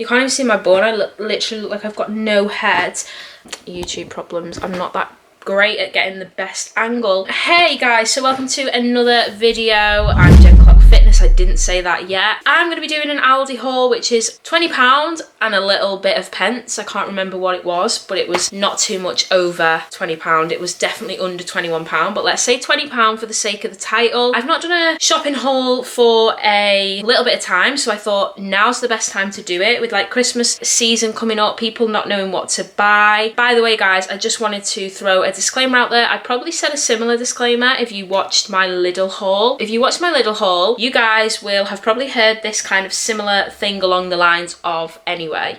You can't even see my bun. I literally look like I've got no head. YouTube problems. I'm not that great at getting the best angle. Hey guys, so welcome to another video. I'm Jen Clock Fitness. I didn't say that yet. I'm going to be doing an Aldi haul, which is £20 and a little bit of pence. I can't remember what it was, but it was not too much over £20. It was definitely under £21, but let's say £20 for the sake of the title. I've not done a shopping haul for a little bit of time, so I thought now's the best time to do it with like Christmas season coming up, people not knowing what to buy. By the way guys, I just wanted to throw a disclaimer out there. I probably said a similar disclaimer if you watched my Lidl haul. If you watched my Lidl haul, you guys will have probably heard this kind of similar thing along the lines of anyway.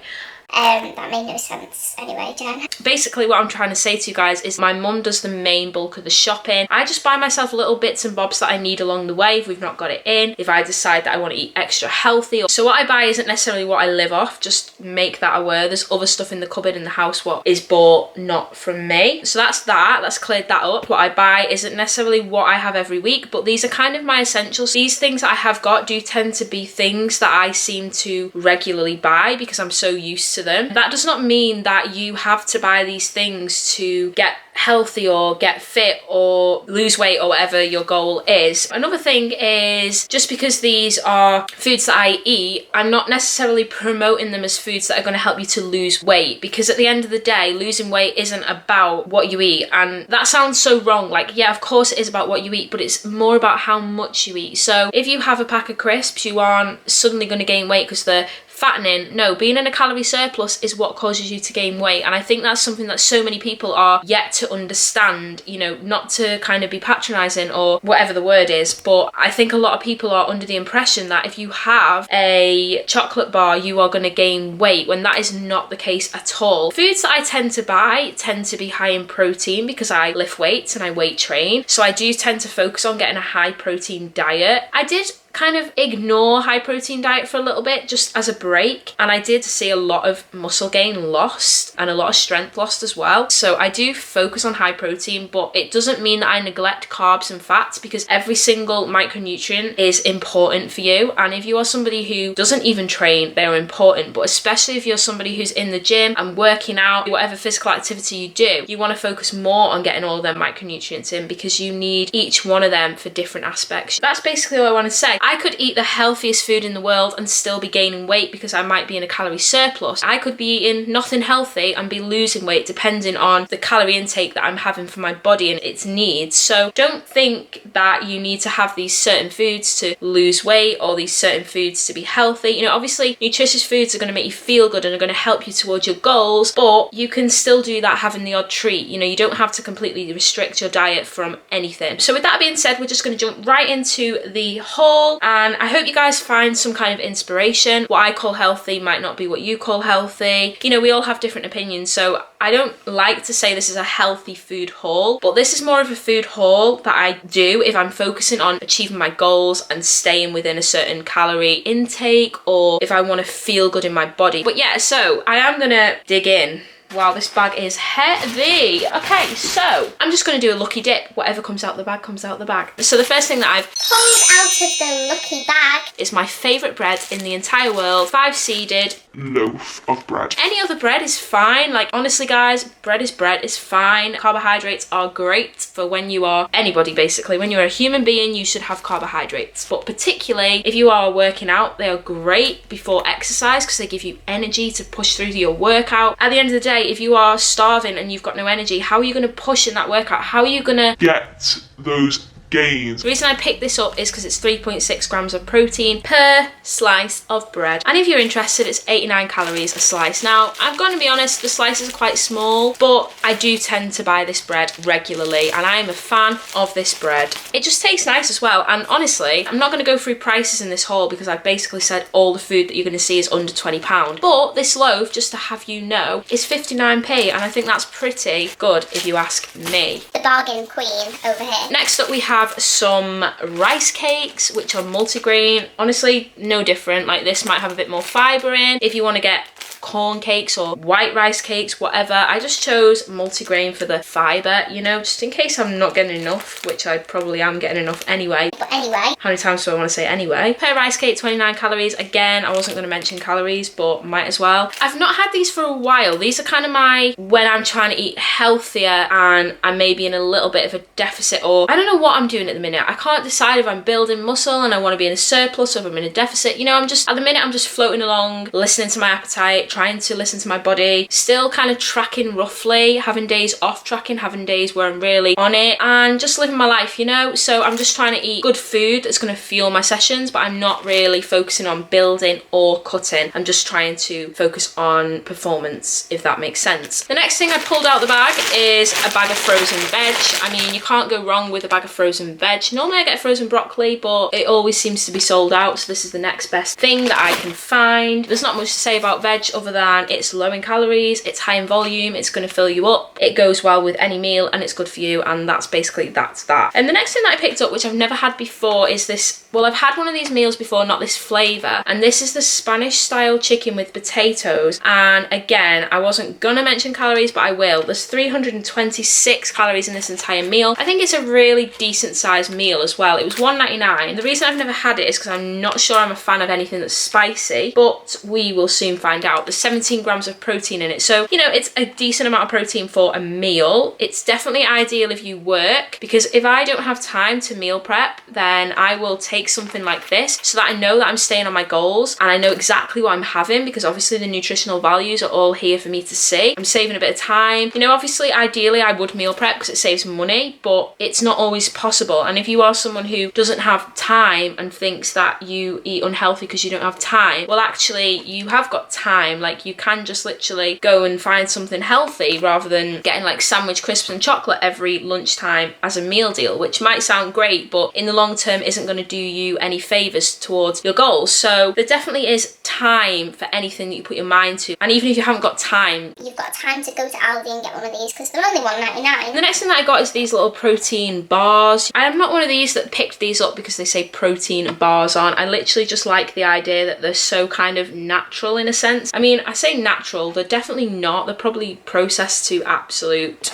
That made no sense anyway, Jen. Basically what I'm trying to say to you guys is my mum does the main bulk of the shopping. I just buy myself little bits and bobs that I need along the way if we've not got it in, if I decide that I want to eat extra healthy. So what I buy isn't necessarily what I live off, just make that aware. There's other stuff in the cupboard in the house what is bought not from me. So that's cleared that up. What I buy isn't necessarily what I have every week, but these are kind of my essentials. These things that I have got do tend to be things that I seem to regularly buy because I'm so used to them. That does not mean that you have to buy these things to get healthy or get fit or lose weight or whatever your goal is. Another thing is, just because these are foods that I eat, I'm not necessarily promoting them as foods that are going to help you to lose weight, because at the end of the day, losing weight isn't about what you eat. And that sounds so wrong. Like, yeah, of course it is about what you eat, but it's more about how much you eat. So if you have a pack of crisps, you aren't suddenly going to gain weight because they're fattening. No, being in a calorie surplus is what causes you to gain weight. And I think that's something that so many people are yet to understand, you know, not to kind of be patronizing or whatever the word is, but I think a lot of people are under the impression that if you have a chocolate bar you are going to gain weight, when that is not the case at all. Foods that I tend to buy tend to be high in protein because I lift weights and I weight train, so I do tend to focus on getting a high protein diet. I did kind of ignore high protein diet for a little bit just as a break, and I did see a lot of muscle gain lost and a lot of strength lost as well. So I do focus on high protein, but it doesn't mean that I neglect carbs and fats, because every single micronutrient is important for you. And if you are somebody who doesn't even train, they're important, but especially if you're somebody who's in the gym and working out, whatever physical activity you do, you want to focus more on getting all of them micronutrients in, because you need each one of them for different aspects. That's basically all I want to say. I could eat the healthiest food in the world and still be gaining weight because I might be in a calorie surplus. I could be eating nothing healthy and be losing weight depending on the calorie intake that I'm having for my body and its needs. So don't think that you need to have these certain foods to lose weight or these certain foods to be healthy. You know, obviously nutritious foods are going to make you feel good and are going to help you towards your goals, but you can still do that having the odd treat. You know, you don't have to completely restrict your diet from anything. So with that being said, we're just going to jump right into the haul. And I hope you guys find some kind of inspiration. What I call healthy might not be what you call healthy. You know, we all have different opinions, so I don't like to say this is a healthy food haul, but this is more of a food haul that I do if I'm focusing on achieving my goals and staying within a certain calorie intake, or if I want to feel good in my body. But yeah, so I am gonna dig in. Wow, this bag is heavy. Okay, so I'm just going to do a lucky dip. Whatever comes out the bag, comes out the bag. So the first thing that I've pulled out of the lucky bag is my favourite bread in the entire world, 5-seeded loaf of bread. Any other bread is fine. Like, honestly guys, bread is fine. Carbohydrates are great for when you are anybody, basically. When you're a human being, you should have carbohydrates. But particularly if you are working out, they are great before exercise because they give you energy to push through your workout. At the end of the day, if you are starving and you've got no energy, how are you going to push in that workout? How are you going to get those gains? The reason I picked this up is because it's 3.6 grams of protein per slice of bread. And if you're interested, it's 89 calories a slice. Now, I'm going to be honest, the slices are quite small, but I do tend to buy this bread regularly and I am a fan of this bread. It just tastes nice as well. And honestly, I'm not going to go through prices in this haul because I've basically said all the food that you're going to see is under £20. But this loaf, just to have you know, is 59p, and I think that's pretty good if you ask me. The bargain queen over here. Next up we have some rice cakes, which are multigrain. Honestly, no different. Like, this might have a bit more fibre in. If you want to get corn cakes or white rice cakes, whatever. I just chose multigrain for the fibre, you know, just in case I'm not getting enough, which I probably am getting enough anyway. But anyway. How many times do I want to say anyway? Per rice cake, 29 calories. Again, I wasn't going to mention calories, but might as well. I've not had these for a while. These are kind of my, when I'm trying to eat healthier and I'm maybe in a little bit of a deficit, or I don't know what I'm doing at the minute. I can't decide if I'm building muscle and I want to be in a surplus or if I'm in a deficit. You know, I'm just, at the minute, I'm just floating along, listening to my appetite, trying to listen to my body, still kind of tracking roughly, having days off tracking, having days where I'm really on it, and just living my life, you know? So I'm just trying to eat good food that's going to fuel my sessions, but I'm not really focusing on building or cutting. I'm just trying to focus on performance, if that makes sense. The next thing I pulled out the bag is a bag of frozen veg. I mean, you can't go wrong with a bag of frozen veg. Normally I get frozen broccoli, but it always seems to be sold out, so this is the next best thing that I can find. There's not much to say about veg other than it's low in calories, it's high in volume, it's going to fill you up, it goes well with any meal, and it's good for you, and that's basically that. And the next thing that I picked up, which I've never had before, is this, well, I've had one of these meals before, not this flavour, and this is the Spanish style chicken with potatoes. And again, I wasn't gonna mention calories, but I will. There's 326 calories in this entire meal. I think it's a really decent sized meal as well. It was $1.99. The reason I've never had it is because I'm not sure I'm a fan of anything that's spicy, but we will soon find out. There's 17 grams of protein in it, so you know, it's a decent amount of protein for a meal. It's definitely ideal if you work, because if I don't have time to meal prep, then I will take something like this so that I know that I'm staying on my goals and I know exactly what I'm having, because obviously the nutritional values are all here for me to see. I'm saving a bit of time. You know, obviously ideally I would meal prep because it saves money, but it's not always possible. And if you are someone who doesn't have time and thinks that you eat unhealthy because you don't have time, well, actually you have got time. Like, you can just literally go and find something healthy rather than getting like sandwich crisps and chocolate every lunchtime as a meal deal, which might sound great, but in the long term isn't going to do you any favors towards your goals. So there definitely is time for anything that you put your mind to, and even if you haven't got time, you've got time to go to Aldi and get one of these, because they're only $1.99. The next thing that I got is these little protein bars. I'm not one of these that picked these up because they say protein bars on. I literally just like the idea that they're so kind of natural in a sense. I mean, I say natural, they're definitely not. They're probably processed to absolute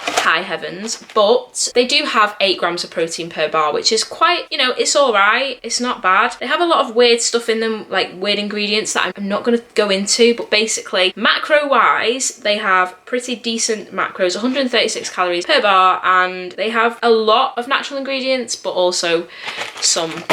high heavens, but they do have 8 grams of protein per bar, which is quite, you know, it's all right, it's not bad. They have a lot of weird stuff in them, like weird ingredients that I'm not going to go into, but basically macro wise they have pretty decent macros, 136 calories per bar, and they have a lot of natural ingredients but also some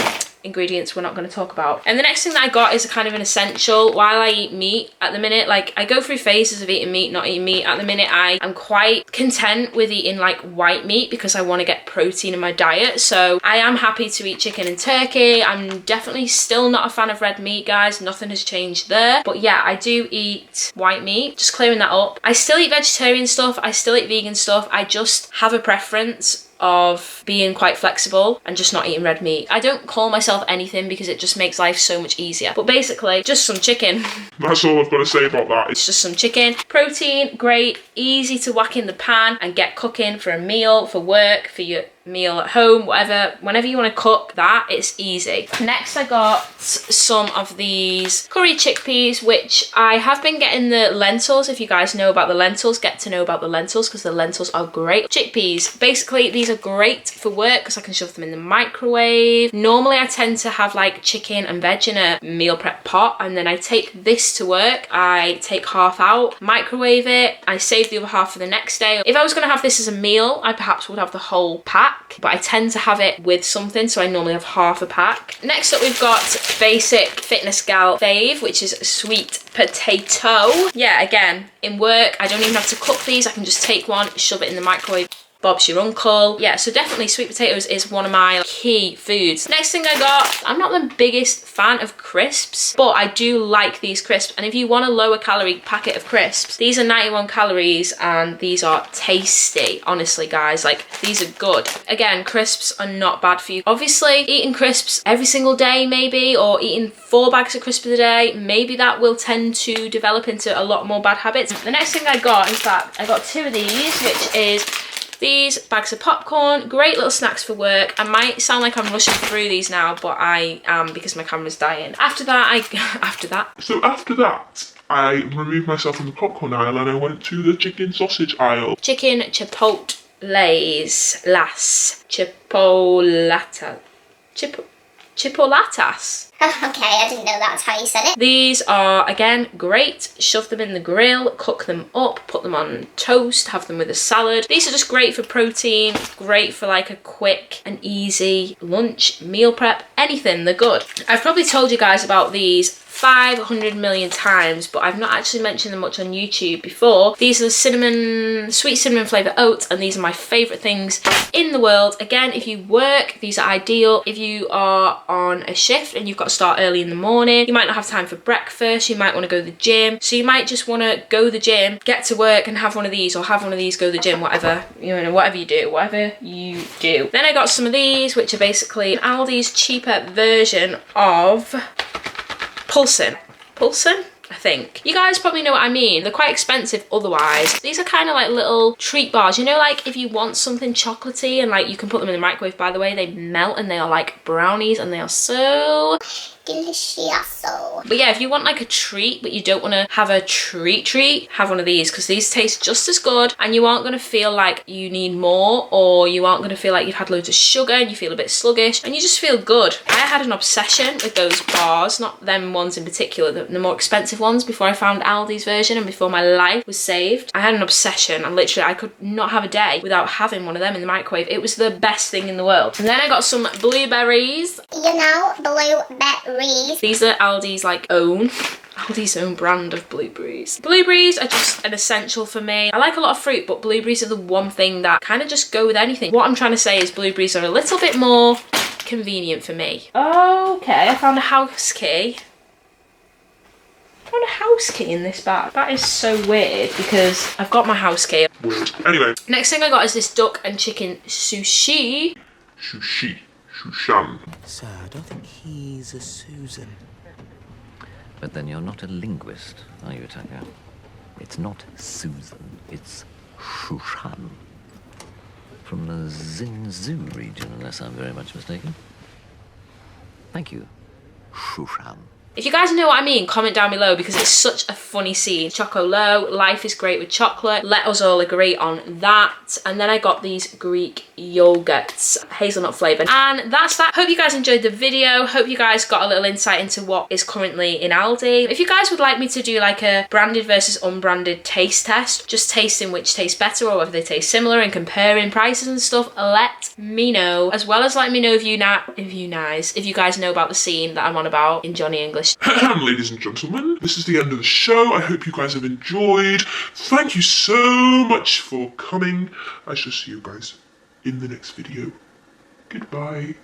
ingredients we're not going to talk about. And the next thing that I got is a kind of an essential while I eat meat at the minute. Like, I go through phases of eating meat, not eating meat. At the minute I am quite content with eating like white meat because I want to get protein in my diet, so I am happy to eat chicken and turkey. I'm definitely still not a fan of red meat, guys. Nothing has changed there, but yeah, I do eat white meat, just clearing that up. I still eat vegetarian stuff, I still eat vegan stuff. I just have a preference of being quite flexible and just not eating red meat. I don't call myself anything because it just makes life so much easier, but basically just some chicken. That's all I've got to say about that. It's just some chicken. Protein, great, easy to whack in the pan and get cooking for a meal, for work, for your meal at home, whatever, whenever you want to cook that, it's easy. Next I got some of these curry chickpeas, which I have been getting the lentils. If you guys know about the lentils, get to know about the lentils because the lentils are great. Chickpeas, basically these are great for work because I can shove them in the microwave. Normally I tend to have like chicken and veg in a meal prep pot, and then I take this to work. I take half out, microwave it, I save the other half for the next day. If I was going to have this as a meal, I perhaps would have the whole pack, but I tend to have it with something, so I normally have half a pack. Next up we've got basic fitness gal fave, which is sweet potato. Yeah, again, in work I don't even have to cook these, I can just take one, shove it in the microwave. Bob's your uncle. Yeah, so definitely sweet potatoes is one of my key foods. Next thing I got, I'm not the biggest fan of crisps, but I do like these crisps. And if you want a lower calorie packet of crisps, these are 91 calories and these are tasty. Honestly, guys, like, these are good. Again, crisps are not bad for you. Obviously, eating crisps every single day maybe, or eating 4 bags of crisps a day, maybe that will tend to develop into a lot more bad habits. The next thing I got, in fact, I got 2 of these, which is these bags of popcorn. Great little snacks for work. I might sound like I'm rushing through these now, but I am because my camera's dying. So after that, I removed myself from the popcorn aisle and I went to the chicken sausage aisle. Chicken chipotles, chipolatas. Okay, I didn't know that's how you said it. These are, again, great. Shove them in the grill, cook them up, put them on toast, have them with a salad. These are just great for protein, great for like a quick and easy lunch, meal prep, anything, they're good. I've probably told you guys about these 500 million times, but I've not actually mentioned them much on YouTube before. These are the sweet cinnamon flavour oats, and these are my favourite things in the world. Again, if you work, these are ideal. If you are on a shift and you've got to start early in the morning, you might not have time for breakfast, you might want to go to the gym, so you might just want to go to the gym, get to work and have one of these, or have one of these, go to the gym, whatever, you know, whatever you do. Then I got some of these, which are basically Aldi's cheaper version of Pulsin, I think. You guys probably know what I mean. They're quite expensive otherwise. These are kind of like little treat bars. You know, like if you want something chocolatey and like you can put them in the microwave, by the way, they melt and they are like brownies and they are so delicioso. But yeah, if you want like a treat but you don't want to have a treat, have one of these, because these taste just as good and you aren't going to feel like you need more, or you aren't going to feel like you've had loads of sugar and you feel a bit sluggish, and you just feel good. I had an obsession with those bars, not them ones in particular, the more expensive ones, before I found Aldi's version and before my life was saved. I had an obsession and literally I could not have a day without having one of them in the microwave. It was the best thing in the world. And then I got some blueberries. You know, blueberries. These are Aldi's Aldi's own brand of blueberries. Blueberries are just an essential for me. I like a lot of fruit, but blueberries are the one thing that kind of just go with anything. What I'm trying to say is blueberries are a little bit more convenient for me. Okay, I found a house key. In this bag. That is so weird because I've got my house key. Weird. Anyway. Next thing I got is this duck and chicken sushi. Shushan. Sir, I don't think he's a Susan. But then you're not a linguist, are you, Taka? It's not Susan, it's Shushan. From the Zinzu region, unless I'm very much mistaken. Thank you, Shushan. If you guys know what I mean, comment down below because it's such a funny scene. Choco Low, life is great with chocolate. Let us all agree on that. And then I got these Greek yogurts, hazelnut flavoured. And that's that. Hope you guys enjoyed the video. Hope you guys got a little insight into what is currently in Aldi. If you guys would like me to do like a branded versus unbranded taste test, just tasting which tastes better or whether they taste similar and comparing prices and stuff, let me know. As well as let me know if you guys know about the scene that I'm on about in Johnny English. Ladies and gentlemen, this is the end of the show. I hope you guys have enjoyed. Thank you so much for coming. I shall see you guys in the next video. Goodbye.